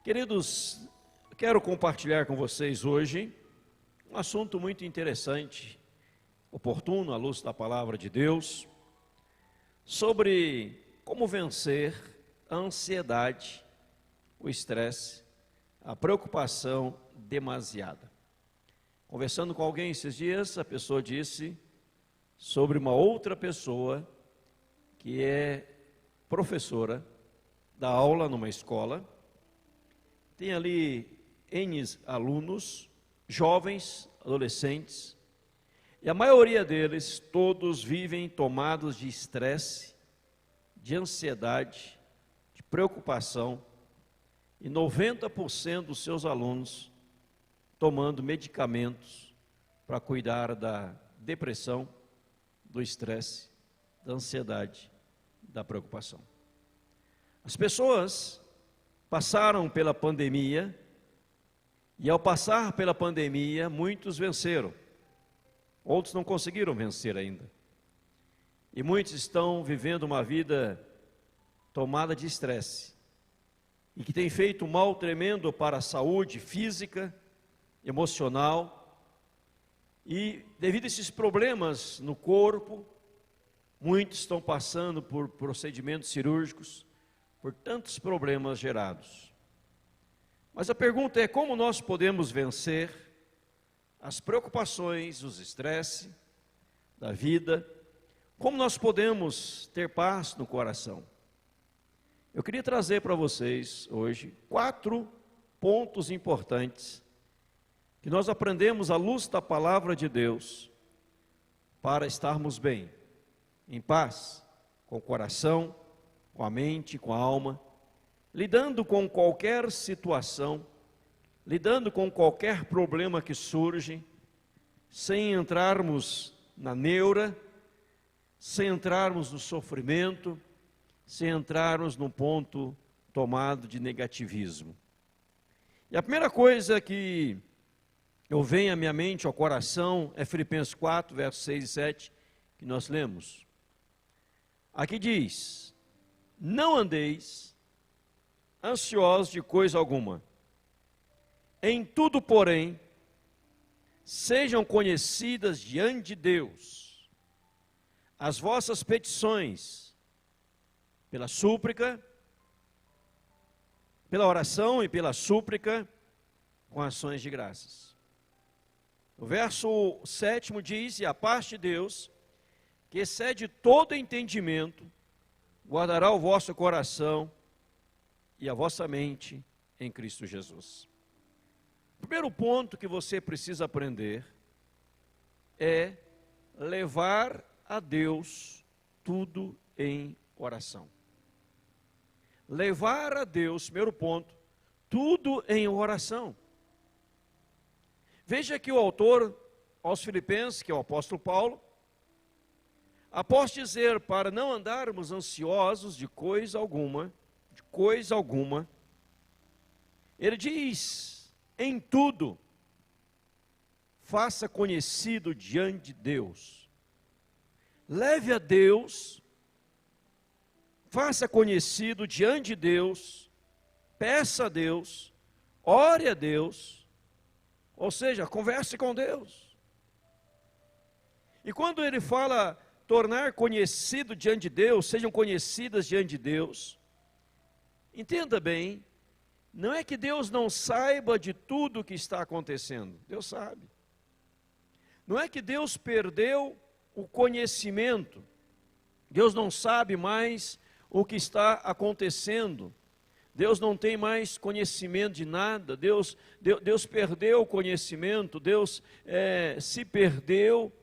Queridos, quero compartilhar com vocês hoje um assunto muito interessante, oportuno à luz da palavra de Deus, sobre como vencer a ansiedade, o estresse, a preocupação demasiada. Conversando com alguém esses dias, a pessoa disse sobre uma outra pessoa que é professora, dá aula numa escola, tem ali N alunos, jovens, adolescentes, e a maioria deles, todos vivem tomados de estresse, de ansiedade, de preocupação, e 90% dos seus alunos tomando medicamentos para cuidar da depressão, do estresse, da ansiedade, da preocupação. As pessoas passaram pela pandemia, e ao passar pela pandemia, muitos venceram, outros não conseguiram vencer ainda. E muitos estão vivendo uma vida tomada de estresse, e que tem feito um mal tremendo para a saúde física, emocional, e devido a esses problemas no corpo, muitos estão passando por procedimentos cirúrgicos, por tantos problemas gerados. Mas a pergunta é: como nós podemos vencer as preocupações, os estresses da vida? Como nós podemos ter paz no coração? Eu queria trazer para vocês hoje 4 pontos importantes que nós aprendemos à luz da palavra de Deus para estarmos bem, em paz, com o coração, com a mente, com a alma, lidando com qualquer situação, lidando com qualquer problema que surge, sem entrarmos na neura, sem entrarmos no sofrimento, sem entrarmos num ponto tomado de negativismo. E a primeira coisa que eu venho à minha mente, ao coração, é Filipenses 4, versos 6 e 7, que nós lemos. Aqui diz: não andeis ansiosos de coisa alguma. Em tudo, porém, sejam conhecidas diante de Deus as vossas petições, pela súplica, pela oração e pela súplica, com ações de graças. O verso 7 diz: e a paz de Deus, que excede todo entendimento, guardará o vosso coração e a vossa mente em Cristo Jesus. O primeiro ponto que você precisa aprender é levar a Deus tudo em oração. Levar a Deus, primeiro ponto, tudo em oração. Veja que o autor aos Filipenses, que é o apóstolo Paulo, após dizer para não andarmos ansiosos de coisa alguma, ele diz: em tudo, faça conhecido diante de Deus. Leve a Deus, faça conhecido diante de Deus, peça a Deus, ore a Deus, ou seja, converse com Deus. E quando ele fala tornar conhecido diante de Deus, sejam conhecidas diante de Deus, entenda bem, não é que Deus não saiba de tudo o que está acontecendo, Deus sabe. Não é que Deus perdeu o conhecimento, Deus não sabe mais o que está acontecendo, Deus não tem mais conhecimento de nada, Deus perdeu o conhecimento, Deus se perdeu.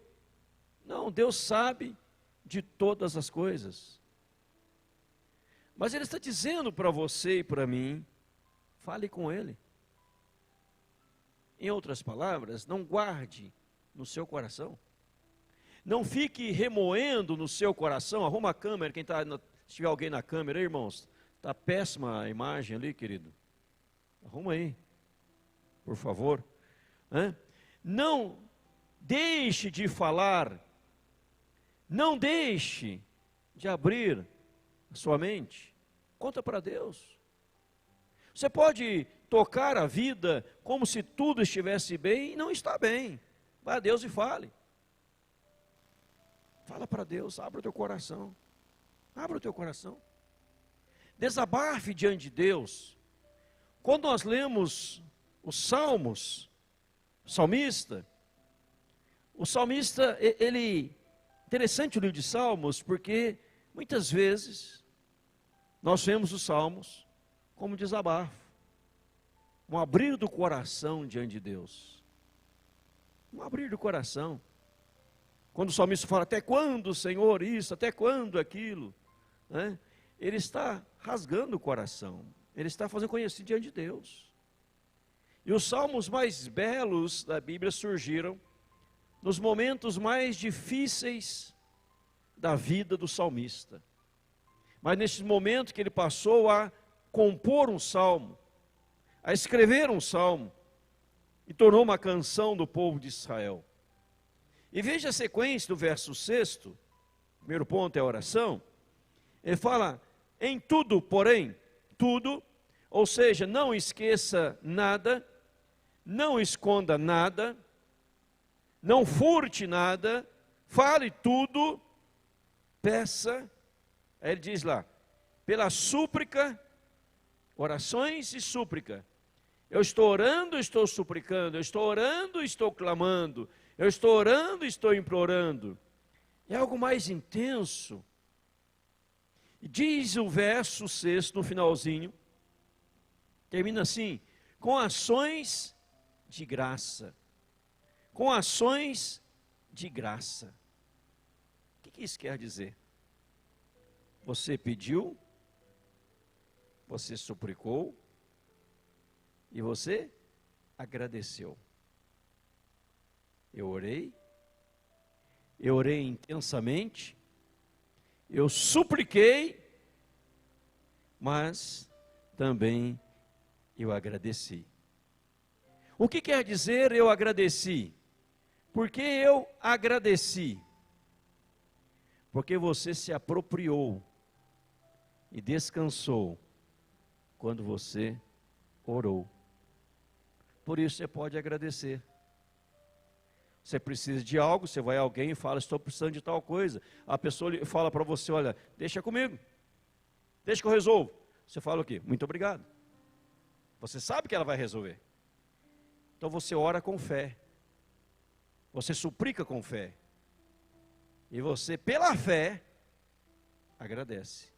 Não, Deus sabe de todas as coisas. Mas Ele está dizendo para você e para mim: fale com Ele. Em outras palavras, não guarde no seu coração. Não fique remoendo no seu coração. Arruma a câmera, se tiver alguém na câmera, irmãos, está péssima a imagem ali, querido. Arruma aí, por favor. Não deixe de falar, não deixe de abrir a sua mente. Conta para Deus. Você pode tocar a vida como se tudo estivesse bem, e não está bem. Vá a Deus e fale. Fala para Deus, abra o teu coração. Abra o teu coração. Desabafe diante de Deus. Quando nós lemos os Salmos, o salmista, interessante o livro de Salmos, porque muitas vezes nós vemos os Salmos como desabafo, um abrir do coração diante de Deus, um abrir do coração. Quando o salmista fala, até quando, Senhor, isso, até quando aquilo, né? Ele está rasgando o coração, ele está fazendo conhecer diante de Deus. E os salmos mais belos da Bíblia surgiram nos momentos mais difíceis da vida do salmista. Mas nesse momento que ele passou a compor um salmo, a escrever um salmo, e tornou uma canção do povo de Israel. E veja a sequência do verso 6, primeiro ponto é a oração. Ele fala, em tudo, porém, tudo, ou seja, não esqueça nada, não esconda nada, não furte nada, fale tudo, peça, aí ele diz lá, pela súplica, orações e súplica. Eu estou orando, estou suplicando, eu estou orando, estou clamando, eu estou orando, estou implorando. É algo mais intenso. E diz o verso 6 no finalzinho, termina assim, com ações de graça. Com ações de graça. O que isso quer dizer? Você pediu, você suplicou e você agradeceu. Eu orei intensamente, eu supliquei, mas também eu agradeci. O que quer dizer eu agradeci? Por que eu agradeci? Porque você se apropriou e descansou quando você orou. Por isso você pode agradecer. Você precisa de algo, você vai a alguém e fala, estou precisando de tal coisa. A pessoa fala para você, olha, deixa comigo, deixa que eu resolvo. Você fala o quê? Muito obrigado. Você sabe que ela vai resolver. Então você ora com fé. Você suplica com fé. E você, pela fé, agradece.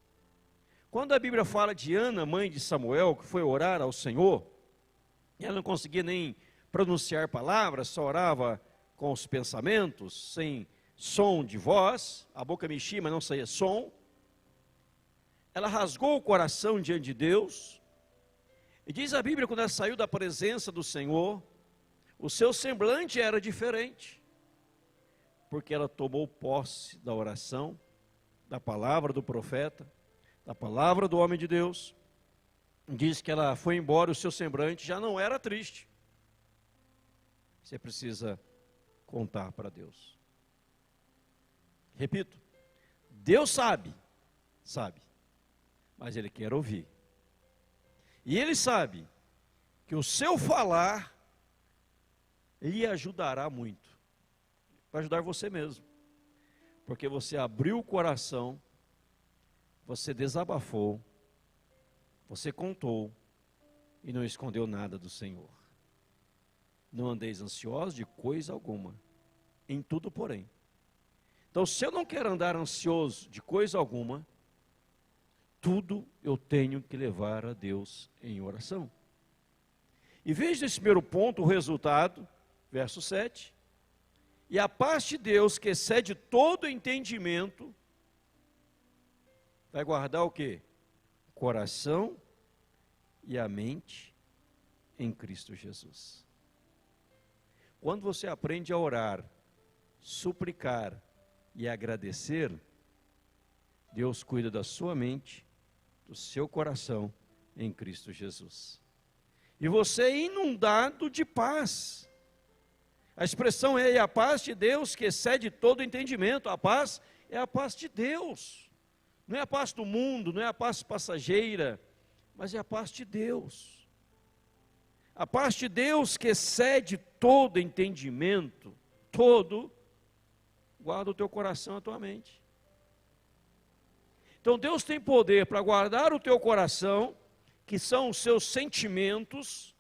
Quando a Bíblia fala de Ana, mãe de Samuel, que foi orar ao Senhor, e ela não conseguia nem pronunciar palavras, só orava com os pensamentos, sem som de voz, a boca mexia, mas não saía som. Ela rasgou o coração diante de Deus, e diz a Bíblia, quando ela saiu da presença do Senhor, o seu semblante era diferente, porque ela tomou posse da oração, da palavra do profeta, da palavra do homem de Deus. Diz que ela foi embora, o seu semblante já não era triste. Você precisa contar para Deus. Repito, Deus sabe, mas Ele quer ouvir. E Ele sabe que o seu falar lhe ajudará muito. Vai ajudar você mesmo. Porque você abriu o coração, você desabafou, você contou e não escondeu nada do Senhor. Não andeis ansiosos de coisa alguma, em tudo porém. Então, se eu não quero andar ansioso de coisa alguma, tudo eu tenho que levar a Deus em oração. E veja nesse primeiro ponto o resultado, verso 7. E a paz de Deus, que excede todo entendimento, vai guardar o quê? O coração e a mente em Cristo Jesus. Quando você aprende a orar, suplicar e agradecer, Deus cuida da sua mente, do seu coração em Cristo Jesus. E você é inundado de paz. A expressão é a paz de Deus que excede todo entendimento. A paz é a paz de Deus. Não é a paz do mundo, não é a paz passageira, mas é a paz de Deus. A paz de Deus que excede todo entendimento, guarda o teu coração e a tua mente. Então Deus tem poder para guardar o teu coração, que são os seus sentimentos,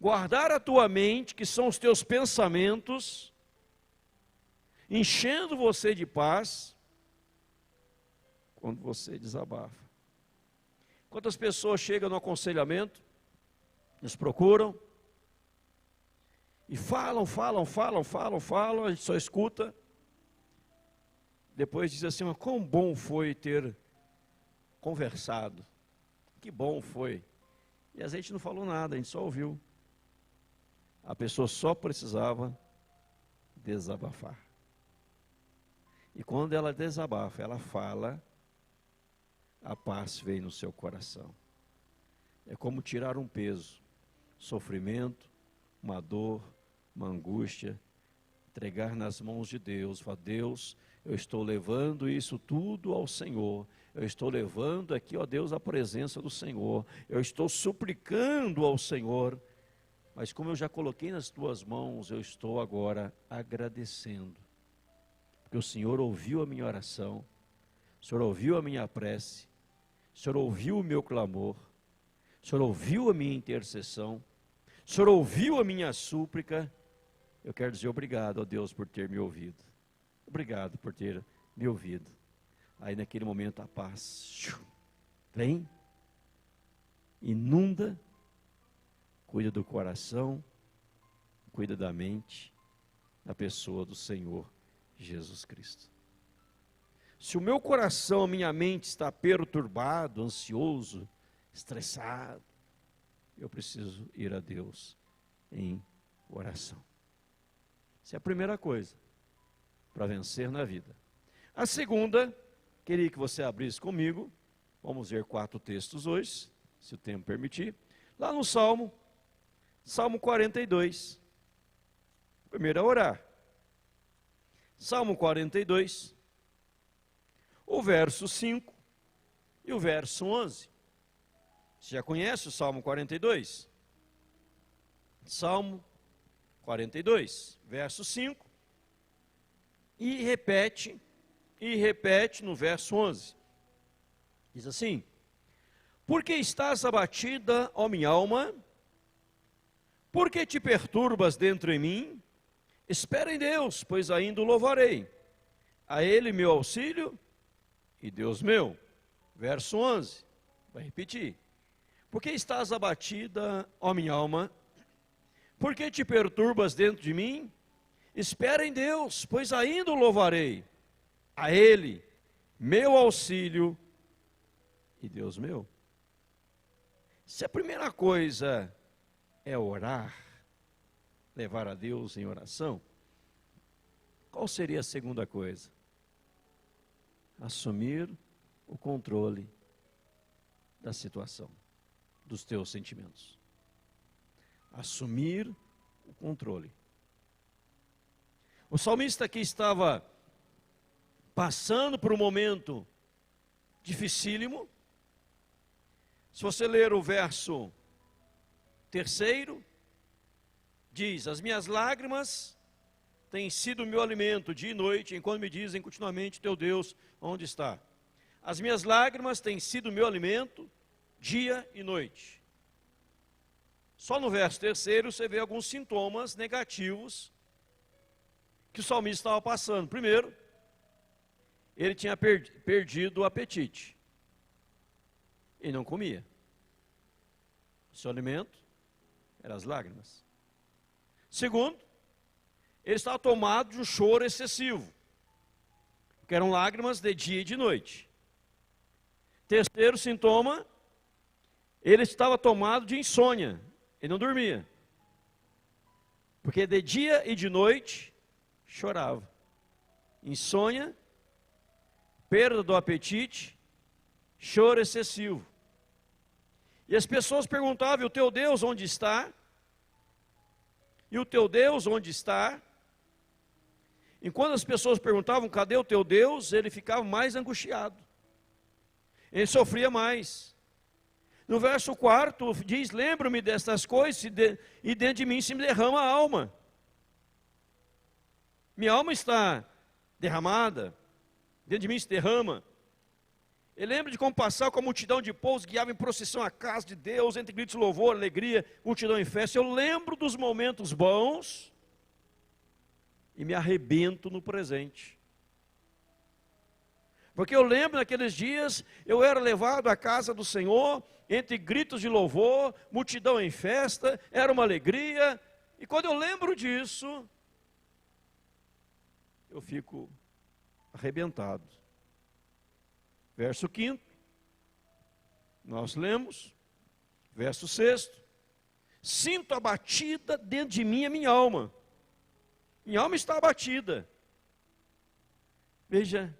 guardar a tua mente, que são os teus pensamentos, enchendo você de paz, quando você desabafa. Quantas pessoas chegam no aconselhamento, nos procuram, e falam, a gente só escuta, depois diz assim, mas quão bom foi ter conversado, que bom foi, e a gente não falou nada, a gente só ouviu, a pessoa só precisava desabafar, e quando ela desabafa, ela fala, a paz vem no seu coração, é como tirar um peso, sofrimento, uma dor, uma angústia, entregar nas mãos de Deus, falar, Deus, eu estou levando isso tudo ao Senhor, eu estou levando aqui, ó Deus, a presença do Senhor, eu estou suplicando ao Senhor, mas como eu já coloquei nas tuas mãos, eu estou agora agradecendo, porque o Senhor ouviu a minha oração, o Senhor ouviu a minha prece, o Senhor ouviu o meu clamor, o Senhor ouviu a minha intercessão, o Senhor ouviu a minha súplica, eu quero dizer obrigado a Deus por ter me ouvido, obrigado por ter me ouvido. Aí naquele momento a paz vem, inunda, cuida do coração, cuida da mente, da pessoa do Senhor Jesus Cristo. Se o meu coração, a minha mente está perturbado, ansioso, estressado, eu preciso ir a Deus em oração. Essa é a primeira coisa para vencer na vida. A segunda, queria que você abrisse comigo, vamos ver 4 textos hoje, se o tempo permitir, lá no Salmo 42, primeiro a orar, Salmo 42, o verso 5 e o verso 11, você já conhece o Salmo 42? Salmo 42, verso 5, e repete no verso 11, diz assim, por que estás abatida, ó minha alma? Por que te perturbas dentro em mim? Espera em Deus, pois ainda o louvarei, a Ele meu auxílio e Deus meu. Verso 11, vai repetir, por que estás abatida, ó minha alma? Por que te perturbas dentro de mim? Espera em Deus, pois ainda o louvarei, a Ele, meu auxílio e Deus meu. Se a primeira coisa é orar, levar a Deus em oração, qual seria a segunda coisa? Assumir o controle da situação, dos teus sentimentos. Assumir o controle. O salmista aqui estava passando por um momento dificílimo. Se você ler o verso 3, diz, as minhas lágrimas têm sido o meu alimento dia e noite, enquanto me dizem continuamente, teu Deus, onde está? As minhas lágrimas têm sido o meu alimento dia e noite. Só no verso 3 você vê alguns sintomas negativos que o salmista estava passando. Primeiro, ele tinha perdido o apetite. E não comia. O seu alimento eram as lágrimas. Segundo, ele estava tomado de um choro excessivo, que eram lágrimas de dia e de noite. Terceiro sintoma, ele estava tomado de insônia, ele não dormia, porque de dia e de noite chorava. Insônia, perda do apetite, choro excessivo. E as pessoas perguntavam, e o teu Deus onde está? E o teu Deus onde está? Enquanto as pessoas perguntavam, cadê o teu Deus? Ele ficava mais angustiado. Ele sofria mais. No verso 4 diz, lembro-me destas coisas e dentro de mim se me derrama a alma. Minha alma está derramada, dentro de mim se derrama. Eu lembro de como passar com a multidão de povos, guiava em procissão à casa de Deus, entre gritos de louvor, alegria, multidão em festa. Eu lembro dos momentos bons e me arrebento no presente. Porque eu lembro naqueles dias, eu era levado à casa do Senhor, entre gritos de louvor, multidão em festa, era uma alegria. E quando eu lembro disso, eu fico arrebentado. Verso 5, nós lemos, verso 6, sinto abatida dentro de mim a minha alma. Minha alma está abatida. Veja,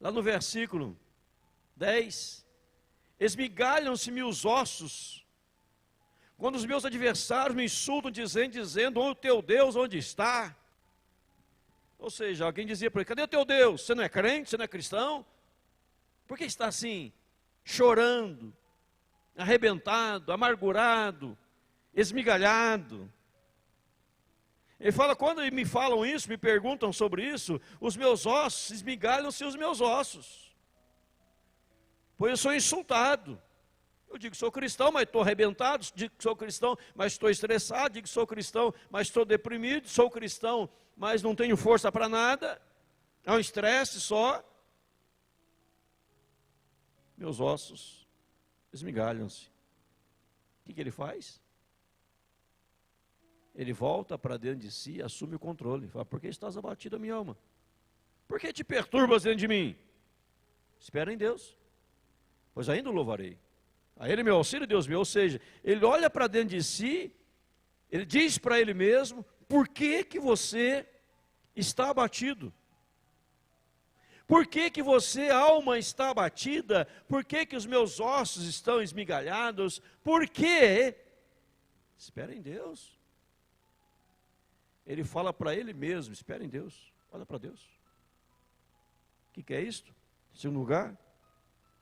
lá no versículo 10, esmigalham-se-me os ossos, quando os meus adversários me insultam, dizendo, o teu Deus onde está? Ou seja, alguém dizia para ele, cadê o teu Deus? Você não é crente, você não é cristão? Por que está assim, chorando, arrebentado, amargurado, esmigalhado? Ele fala, quando me falam isso, me perguntam sobre isso, os meus ossos, esmigalham-se os meus ossos. Pois eu sou insultado. Eu digo que sou cristão, mas estou arrebentado. Digo que sou cristão, mas estou estressado. Digo que sou cristão, mas estou deprimido. Sou cristão, mas não tenho força para nada. É um estresse só. Meus ossos esmigalham-se. O que ele faz? Ele volta para dentro de si, assume o controle. Fala, por que estás abatido a minha alma? Por que te perturbas dentro de mim? Espera em Deus, pois ainda o louvarei. A Ele meu auxílio, Deus meu. Ou seja, ele olha para dentro de si, ele diz para ele mesmo, por que que você está abatido? Por que que você, alma, está abatida? Por que que os meus ossos estão esmigalhados? Por quê? Espera em Deus. Ele fala para ele mesmo, espera em Deus, olha para Deus. O que é isto? Em segundo lugar,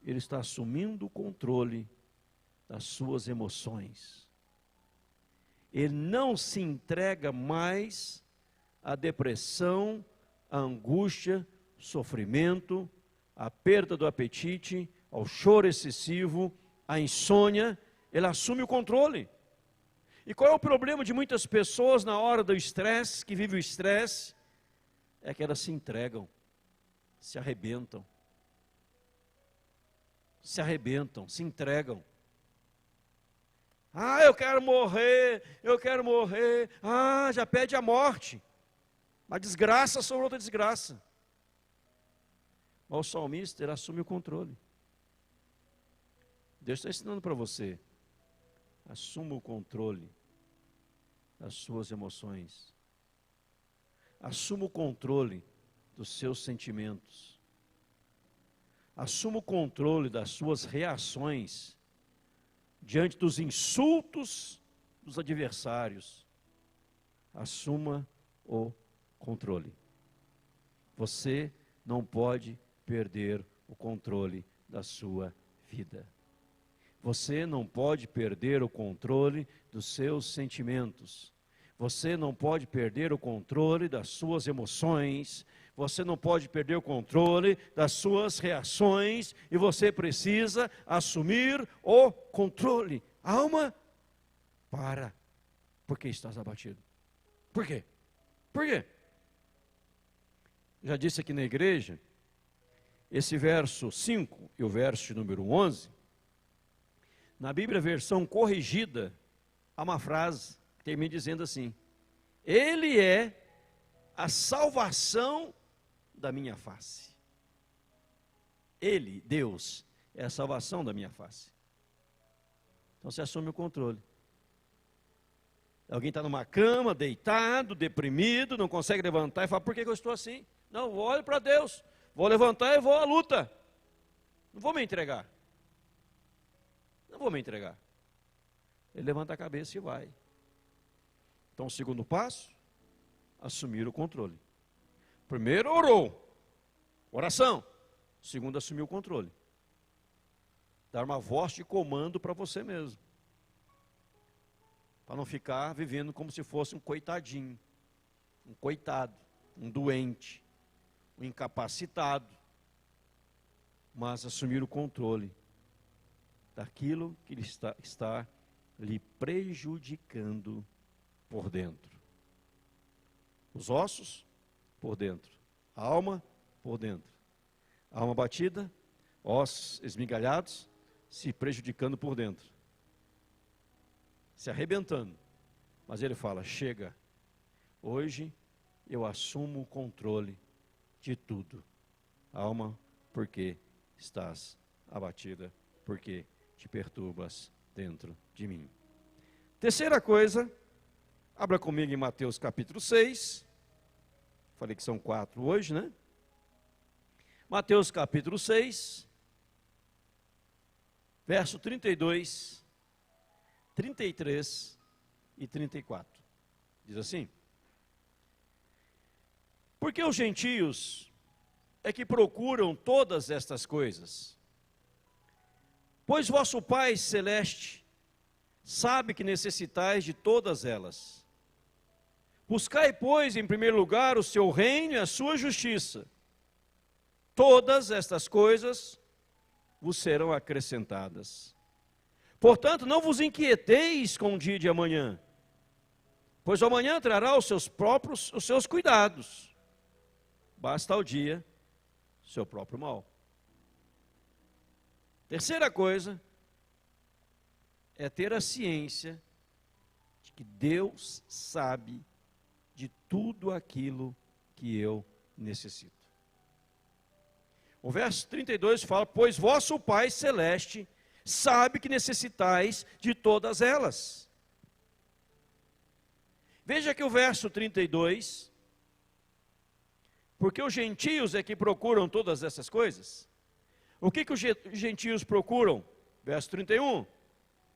ele está assumindo o controle das suas emoções. Ele não se entrega mais à depressão, à angústia, sofrimento, à perda do apetite, ao choro excessivo, à insônia. Ele assume o controle. E qual é o problema de muitas pessoas na hora do estresse, que vivem o estresse? É que elas se entregam, se arrebentam, se entregam. Ah, eu quero morrer. Ah, já pede a morte. Uma desgraça sobre outra desgraça. Mas o salmista, ele assume o controle. Deus está ensinando para você. Assuma o controle das suas emoções. Assuma o controle dos seus sentimentos. Assuma o controle das suas reações diante dos insultos dos adversários. Assuma o controle. Você não pode perder o controle da sua vida. Você não pode perder o controle dos seus sentimentos. Você não pode perder o controle das suas emoções. Você não pode perder o controle das suas reações. E você precisa assumir o controle. Alma, para. Por que estás abatido? Por quê? Por quê? Já disse aqui na igreja, esse verso 5 e o verso número 11, na Bíblia, versão corrigida, há uma frase que termina dizendo assim: Ele é a salvação da minha face. Ele, Deus, é a salvação da minha face. Então você assume o controle. Alguém está numa cama, deitado, deprimido, não consegue levantar e fala, por que eu estou assim? Não, vou olhar para Deus, vou levantar e vou à luta. Não vou me entregar. Não vou me entregar. Ele levanta a cabeça e vai. Então, o segundo passo, assumir o controle. Primeiro orou, oração. Segundo, assumiu o controle. dar uma voz de comando para você mesmo. Para não ficar vivendo como se fosse um coitadinho, um coitado, um doente, um incapacitado, mas assumir o controle daquilo que está lhe prejudicando por dentro. Os ossos, por dentro. A alma, por dentro. A alma batida, ossos esmigalhados, se prejudicando por dentro. Se arrebentando. Mas ele fala, chega, hoje eu assumo o controle de tudo. Alma, porque estás abatida, porque te perturbas dentro de mim. Terceira coisa, abra comigo em Mateus capítulo 6, falei que são 4 hoje, né? Mateus capítulo 6, verso 32, 33 e 34. Diz assim: porque os gentios é que procuram todas estas coisas, pois vosso Pai celeste sabe que necessitais de todas elas. Buscai, pois, em primeiro lugar o seu reino e a sua justiça. Todas estas coisas vos serão acrescentadas. Portanto, não vos inquieteis com o dia de amanhã, pois o amanhã trará os seus cuidados. Basta ao dia seu próprio mal. Terceira coisa é ter a ciência de que Deus sabe de tudo aquilo que eu necessito. O verso 32 fala, pois vosso Pai celeste sabe que necessitais de todas elas. Veja que o verso 32, porque os gentios é que procuram todas essas coisas. O que os gentios procuram? Verso 31,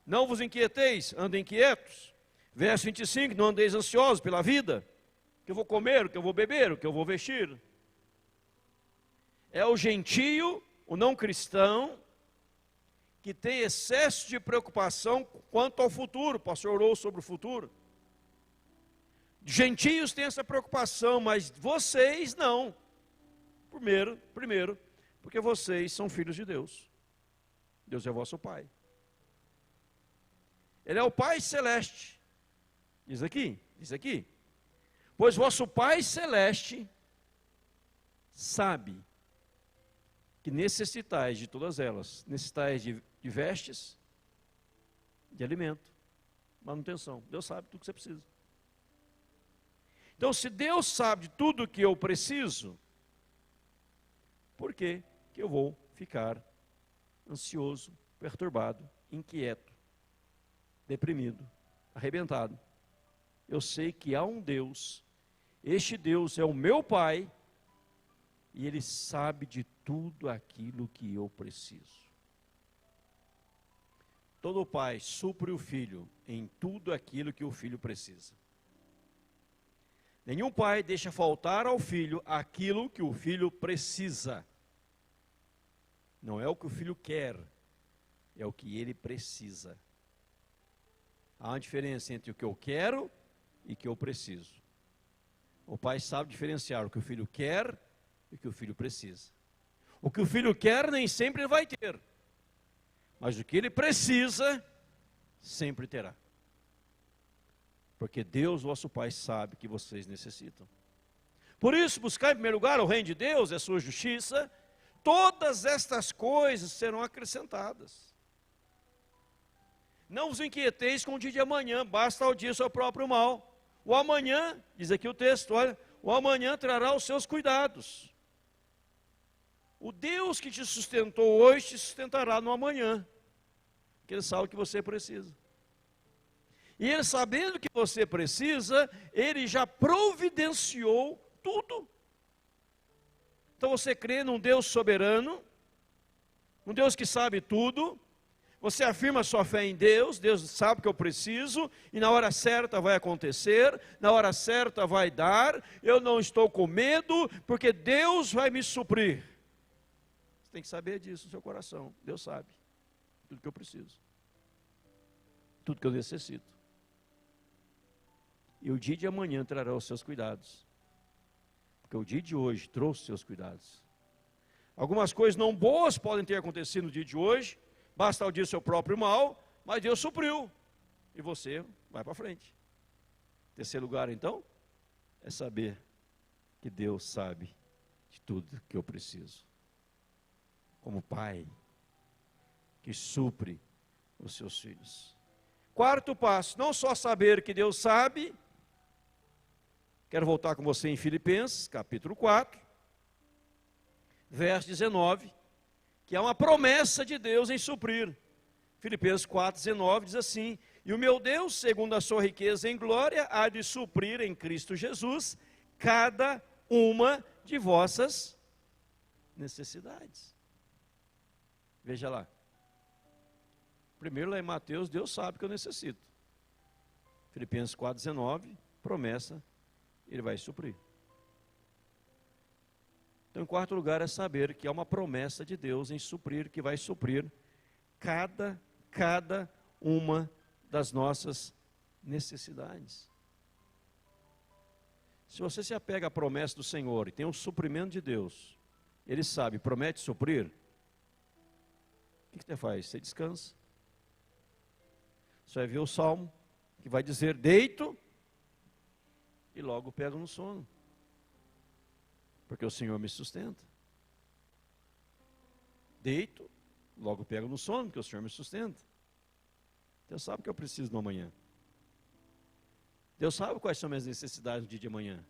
não vos inquieteis, andem inquietos. Verso 25, não andeis ansiosos pela vida, o que eu vou comer, o que eu vou beber, o que eu vou vestir. É o gentio, o não cristão, que tem excesso de preocupação quanto ao futuro. O pastor orou sobre o futuro. Gentios têm essa preocupação, mas vocês não. Primeiro, porque vocês são filhos de Deus. Deus é vosso Pai. Ele é o Pai celeste. Diz aqui. Pois vosso Pai celeste sabe que necessitais de todas elas. Necessitais de vestes, de alimento, manutenção. Deus sabe tudo que você precisa. Então, se Deus sabe de tudo que eu preciso, por que eu vou ficar ansioso, perturbado, inquieto, deprimido, arrebentado? Eu sei que há um Deus, este Deus é o meu Pai, e Ele sabe de tudo aquilo que eu preciso. Todo pai supre o filho em tudo aquilo que o filho precisa. Nenhum pai deixa faltar ao filho aquilo que o filho precisa. Não é o que o filho quer, é o que ele precisa. Há uma diferença entre o que eu quero e o que eu preciso. O pai sabe diferenciar o que o filho quer e o que o filho precisa. O que o filho quer nem sempre vai ter, mas o que ele precisa, sempre terá. Porque Deus, vosso Pai, sabe que vocês necessitam. Por isso, buscar em primeiro lugar o reino de Deus e a sua justiça, todas estas coisas serão acrescentadas. Não vos inquieteis com o dia de amanhã, basta ao dia o seu próprio mal. O amanhã, diz aqui o texto, olha, o amanhã trará os seus cuidados. O Deus que te sustentou hoje te sustentará no amanhã, porque Ele sabe o que você precisa. E Ele, sabendo que você precisa, Ele já providenciou tudo. Então você crê num Deus soberano, um Deus que sabe tudo. Você afirma sua fé em Deus, Deus sabe que eu preciso, e na hora certa vai acontecer, na hora certa vai dar, eu não estou com medo, porque Deus vai me suprir. Você tem que saber disso no seu coração, Deus sabe. tudo que eu preciso, tudo que eu necessito. E o dia de amanhã trará os seus cuidados, porque o dia de hoje trouxe os seus cuidados. Algumas coisas não boas podem ter acontecido no dia de hoje, basta o dia seu próprio mal, mas Deus supriu, e você vai para frente. Terceiro lugar, então, é saber que Deus sabe de tudo que eu preciso. Como pai que supre os seus filhos. Quarto passo, não só saber que Deus sabe, quero voltar com você em Filipenses, capítulo 4, verso 19, que é uma promessa de Deus em suprir. Filipenses 4, 19 diz assim: e o meu Deus, segundo a sua riqueza em glória, há de suprir em Cristo Jesus cada uma de vossas necessidades. Veja lá. Primeiro lá em Mateus, Deus sabe que eu necessito. Filipenses 4, 19, promessa, Ele vai suprir. Então, em quarto lugar, é saber que há uma promessa de Deus em suprir, que vai suprir cada uma das nossas necessidades. Se você se apega à promessa do Senhor e tem o suprimento de Deus, Ele sabe, promete suprir, o que você faz? Você descansa. Você vai ver o Salmo, que vai dizer, deito, e logo pego no sono, porque o Senhor me sustenta. Deito, logo pego no sono, porque o Senhor me sustenta. Deus sabe o que eu preciso no amanhã. Deus sabe quais são minhas necessidades no dia de amanhã.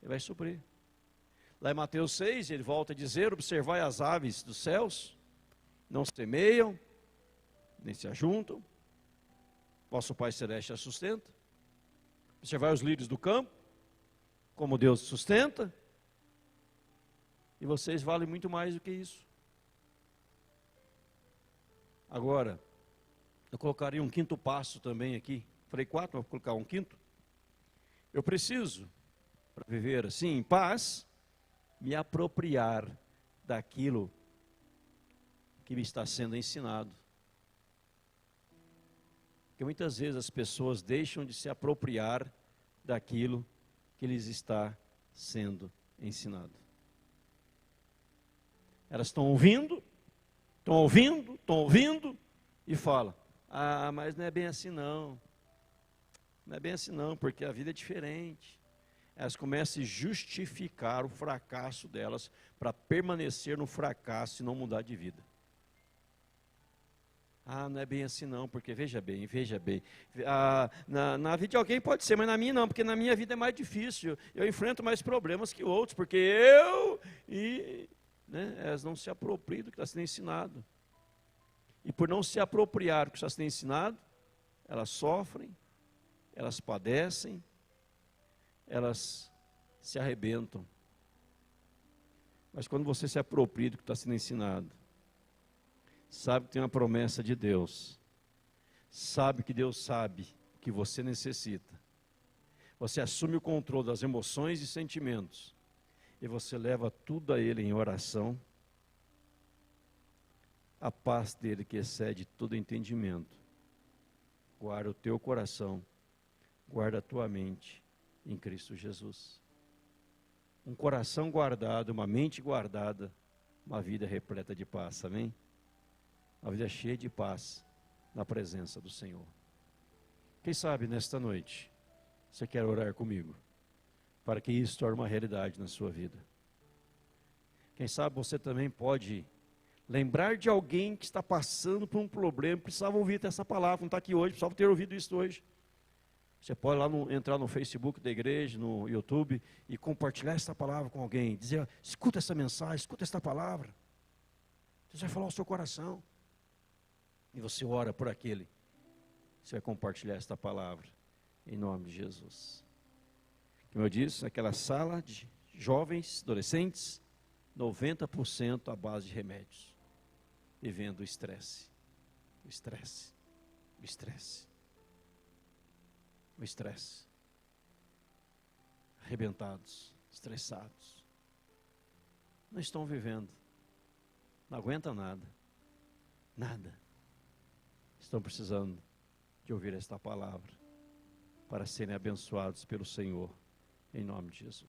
Ele vai suprir. Lá em Mateus 6, ele volta a dizer, observai as aves dos céus, não semeiam, nem se ajuntam, vosso Pai Celeste as sustenta. Observai os lírios do campo, como Deus sustenta, e vocês valem muito mais do que isso. Agora, eu colocaria um quinto passo também aqui. Falei 4, vou colocar um quinto. Eu preciso, para viver assim, em paz, me apropriar daquilo que me está sendo ensinado. Porque muitas vezes as pessoas deixam de se apropriar daquilo que lhes está sendo ensinado. Elas estão ouvindo, e falam, mas não é bem assim não. Não é bem assim não, porque a vida é diferente. Elas começam a justificar o fracasso delas para permanecer no fracasso e não mudar de vida. Não é bem assim não, porque veja bem. Na vida de alguém pode ser, mas na minha não, porque na minha vida é mais difícil. Eu enfrento mais problemas que outros, porque elas não se apropriam do que está sendo ensinado. E por não se apropriar do que está sendo ensinado, elas sofrem, elas padecem, elas se arrebentam. Mas quando você se apropria do que está sendo ensinado, sabe que tem uma promessa de Deus, sabe que Deus sabe que você necessita, você assume o controle das emoções e sentimentos, e você leva tudo a Ele em oração, a paz dele que excede todo entendimento, guarda o teu coração, guarda a tua mente em Cristo Jesus. Um coração guardado, uma mente guardada, uma vida repleta de paz, amém? Uma vida cheia de paz na presença do Senhor. Quem sabe nesta noite você quer orar comigo para que isso torne uma realidade na sua vida. Quem sabe você também pode lembrar de alguém que está passando por um problema, precisava ouvir essa palavra, não está aqui hoje, precisava ter ouvido isso hoje. Você pode lá entrar no Facebook da igreja, no YouTube, e compartilhar essa palavra com alguém, dizer, escuta essa mensagem, escuta essa palavra. Deus vai falar ao seu coração. E você ora por aquele, você vai compartilhar esta palavra, em nome de Jesus. Como eu disse, naquela sala de jovens, adolescentes, 90% à base de remédios. Vivendo o estresse, arrebentados, estressados, não estão vivendo, não aguentam nada, estão precisando de ouvir esta palavra para serem abençoados pelo Senhor, em nome de Jesus.